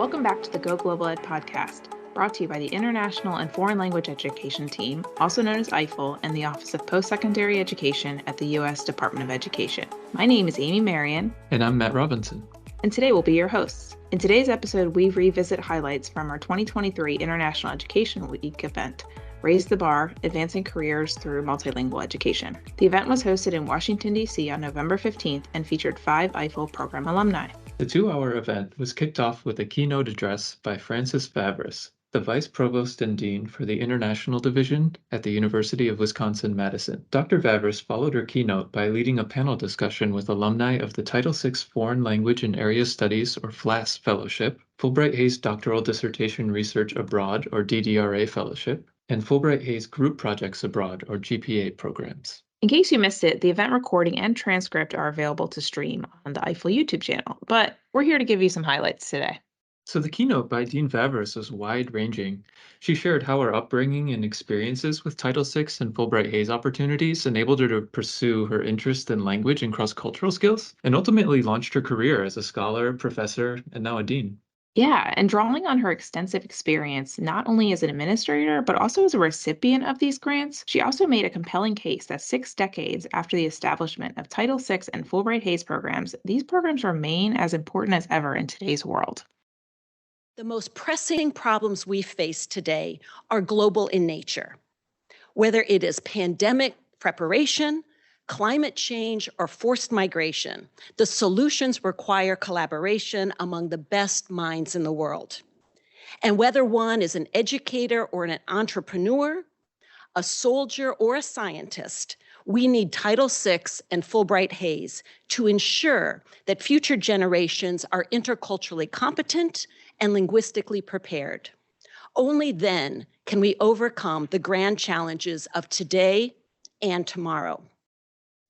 Welcome back to the Go Global Ed podcast, brought to you by the International and Foreign Language Education Team, also known as IFLE, and the Office of Post-Secondary Education at the U.S. Department of Education. My name is Amy Marrion. And I'm Matt Robinson. And today we'll be your hosts. In today's episode, we revisit highlights from our 2023 International Education Week event, Raise the Bar, Advancing Careers Through Multilingual Education. The event was hosted in Washington, D.C. on November 15th and featured 5 IFLE program alumni. The 2-hour event was kicked off with a keynote address by Francis Vavris, the Vice Provost and Dean for the International Division at the University of Wisconsin-Madison. Dr. Vavris followed her keynote by leading a panel discussion with alumni of the Title VI Foreign Language and Area Studies, or FLAS Fellowship, Fulbright-Hays Doctoral Dissertation Research Abroad, or DDRA Fellowship, and Fulbright-Hays Group Projects Abroad, or GPA programs. In case you missed it, the event recording and transcript are available to stream on the IFLE YouTube channel, but we're here to give you some highlights today. So the keynote by Dean Vavris was wide-ranging. She shared how her upbringing and experiences with Title VI and Fulbright-Hays opportunities enabled her to pursue her interest in language and cross-cultural skills, and ultimately launched her career as a scholar, professor, and now a dean. Yeah, and drawing on her extensive experience, not only as an administrator, but also as a recipient of these grants, she also made a compelling case that 6 decades after the establishment of Title VI and Fulbright-Hays programs, these programs remain as important as ever in today's world. The most pressing problems we face today are global in nature. Whether it is pandemic preparation, climate change, or forced migration, the solutions require collaboration among the best minds in the world. And whether one is an educator or an entrepreneur, a soldier or a scientist, we need Title VI and Fulbright-Hays to ensure that future generations are interculturally competent and linguistically prepared. Only then can we overcome the grand challenges of today and tomorrow.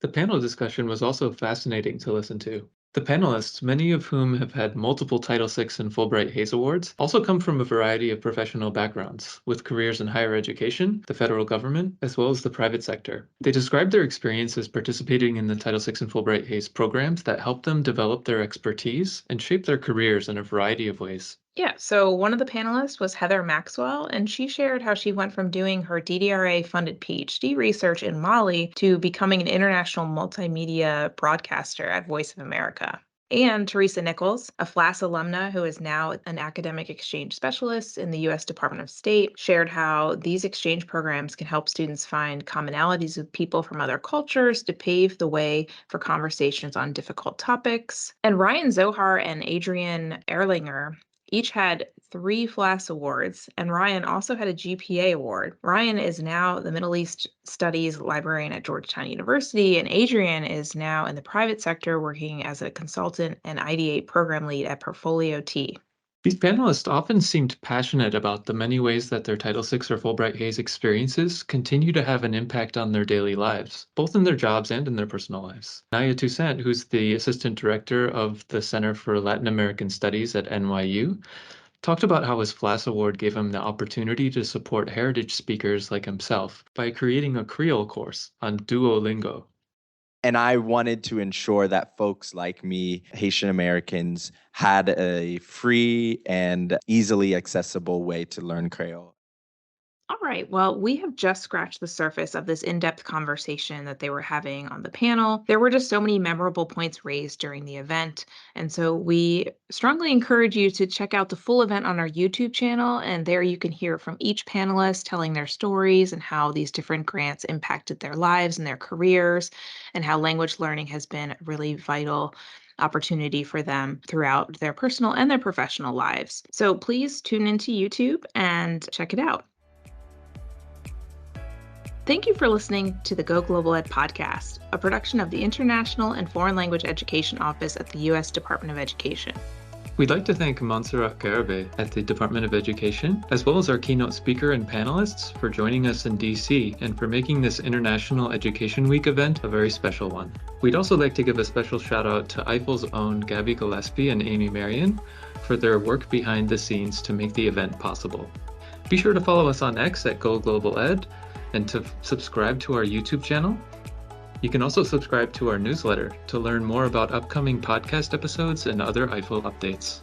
The panel discussion was also fascinating to listen to. The panelists, many of whom have had multiple Title VI and Fulbright-Hays awards, also come from a variety of professional backgrounds, with careers in higher education, the federal government, as well as the private sector. They described their experiences participating in the Title VI and Fulbright-Hays programs that helped them develop their expertise and shape their careers in a variety of ways. Yeah, so one of the panelists was Heather Maxwell, and she shared how she went from doing her DDRA-funded PhD research in Mali to becoming an international multimedia broadcaster at Voice of America. And Teresa Nichols, a FLAS alumna who is now an academic exchange specialist in the U.S. Department of State, shared how these exchange programs can help students find commonalities with people from other cultures to pave the way for conversations on difficult topics. And Ryan Zohar and Adrian Erlinger each had 3 FLAS awards, and Ryan also had a GPA award. Ryan is now the Middle East Studies librarian at Georgetown University, and Adrian is now in the private sector working as a consultant and IDA program lead at Portfolio T. These panelists often seemed passionate about the many ways that their Title VI or Fulbright-Hays experiences continue to have an impact on their daily lives, both in their jobs and in their personal lives. Naya Toussaint, who's the Assistant Director of the Center for Latin American Studies at NYU, talked about how his FLAS award gave him the opportunity to support heritage speakers like himself by creating a Creole course on Duolingo. And I wanted to ensure that folks like me, Haitian Americans, had a free and easily accessible way to learn Creole. All right, well, we have just scratched the surface of this in-depth conversation that they were having on the panel. There were just so many memorable points raised during the event, and so we strongly encourage you to check out the full event on our YouTube channel, and there you can hear from each panelist telling their stories and how these different grants impacted their lives and their careers, and how language learning has been a really vital opportunity for them throughout their personal and their professional lives. So please tune into YouTube and check it out. Thank you for listening to the Go Global Ed podcast, a production of the International and Foreign Language Education Office at the U.S. Department of Education. We'd like to thank Montserrat Garibay at the Department of Education, as well as our keynote speaker and panelists for joining us in DC and for making this International Education Week event a very special one. We'd also like to give a special shout out to IFLE's own Gabby Gillespie and Amy Marrion for their work behind the scenes to make the event possible. Be sure to follow us on X at Go Global Ed and to subscribe to our YouTube channel. You can also subscribe to our newsletter to learn more about upcoming podcast episodes and other IFLE updates.